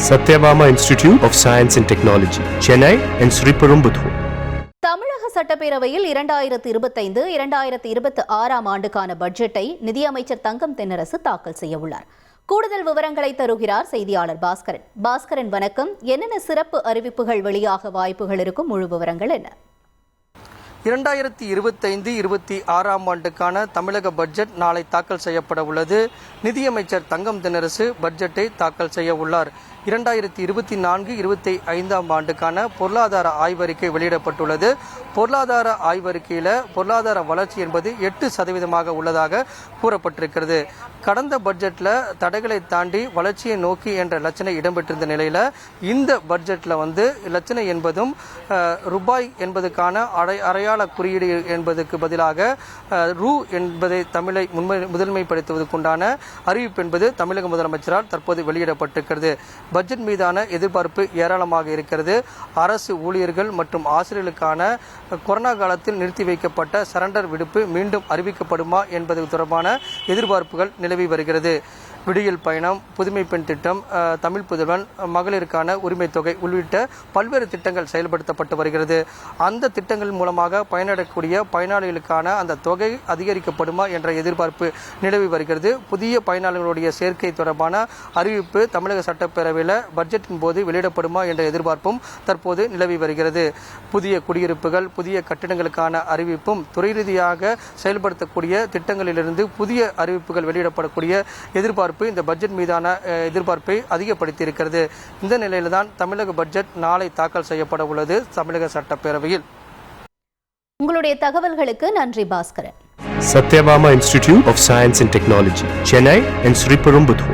Satyabama Institute of Science and Technology, Chennai and Sriperumbudur. தமிழக சட்டப்பேரவையில் 2025-2026 ஆண்டுக்கான பட்ஜெட்டை நிதியமைச்சர் தங்கம் தென்னரசு தாக்கல் செய்ய உள்ளார். கூடுதல் விவரங்களை தருகிறார் செய்தியாளர் பாஸ்கரன். பாஸ்கரன், வணக்கம். என்னென்ன சிறப்பு அறிவிப்புகள் வெளியாக வாய்ப்புகள் இருக்கும்? முழு விவரங்கள் என்ன? 2025-26 ஆண்டுக்கான தமிழக பட்ஜெட் நாளை தாக்கல் செய்யப்பட உள்ளது. நிதியமைச்சர் தங்கம் தென்னரசு பட்ஜெட்டை தாக்கல் செய்ய உள்ளார். 2024-25 ஆண்டுக்கான பொருளாதார ஆய்வறிக்கை வெளியிடப்பட்டுள்ளது. பொருளாதார ஆய்வறிக்கையில் பொருளாதார வளர்ச்சி என்பது 8% உள்ளதாக கூறப்பட்டிருக்கிறது. கடந்த பட்ஜெட்டில் தடைகளை தாண்டி வளர்ச்சியை நோக்கி என்ற லட்சணை இடம்பெற்றிருந்த நிலையில் இந்த பட்ஜெட்டில் லட்சணை என்பதும் ரூபாய் என்பதுக்கான அடையாள குறியீடு என்பதற்கு பதிலாக ரூ என்பதை தமிழை முதன்மைப்படுத்துவதற்குண்டான அறிவிப்பு என்பது தமிழக முதலமைச்சரால் தற்போது வெளியிடப்பட்டிருக்கிறது. பட்ஜெட் மீதான எதிர்பார்ப்பு ஏராளமாக இருக்கிறது. அரசு ஊழியர்கள் மற்றும் ஆசிரியர்களுக்கான கொரோனா காலத்தில் நிறுத்தி வைக்கப்பட்ட சரண்டர் விடுப்பு மீண்டும் அறிவிக்கப்படுமா என்பது தொடர்பான எதிர்பார்ப்புகள் நிலவி வருகிறது. விடியல் பயணம், புதுமை பெண் திட்டம், தமிழ் புதல்வன், மகளிருக்கான உரிமை தொகை உள்ளிட்ட பல்வேறு திட்டங்கள் செயல்படுத்தப்பட்டு வருகிறது. அந்த திட்டங்கள் மூலமாக பயனடையக்கூடிய பயனாளிகளுக்கான அந்த தொகை அதிகரிக்கப்படுமா என்ற எதிர்பார்ப்பு நிலவி வருகிறது. புதிய பயனாளிகளுடைய சேர்க்கை தொடர்பான அறிவிப்பு தமிழக சட்டப்பேரவையில் பட்ஜெட்டின் போது வெளியிடப்படுமா என்ற எதிர்பார்ப்பும் தற்போது நிலவி வருகிறது. புதிய குடியிருப்புகள், புதிய கட்டிடங்களுக்கான அறிவிப்பும், துறை ரீதியாக செயல்படுத்தக்கூடிய திட்டங்களிலிருந்து புதிய அறிவிப்புகள் வெளியிடப்படக்கூடிய எதிர்பார்ப்பு இந்த பட்ஜெட் மீதான எதிர்பார்ப்பை அதிகப்படுத்தி இருக்கிறது. இந்த நிலையில்தான் தமிழக பட்ஜெட் நாளை தாக்கல் செய்யப்பட உள்ளது தமிழக சட்டப்பேரவையில். உங்களுடைய தகவல்களுக்கு நன்றி Bhaskaran. Satyabama Institute of Science and Technology, Chennai and Sriperumbudur.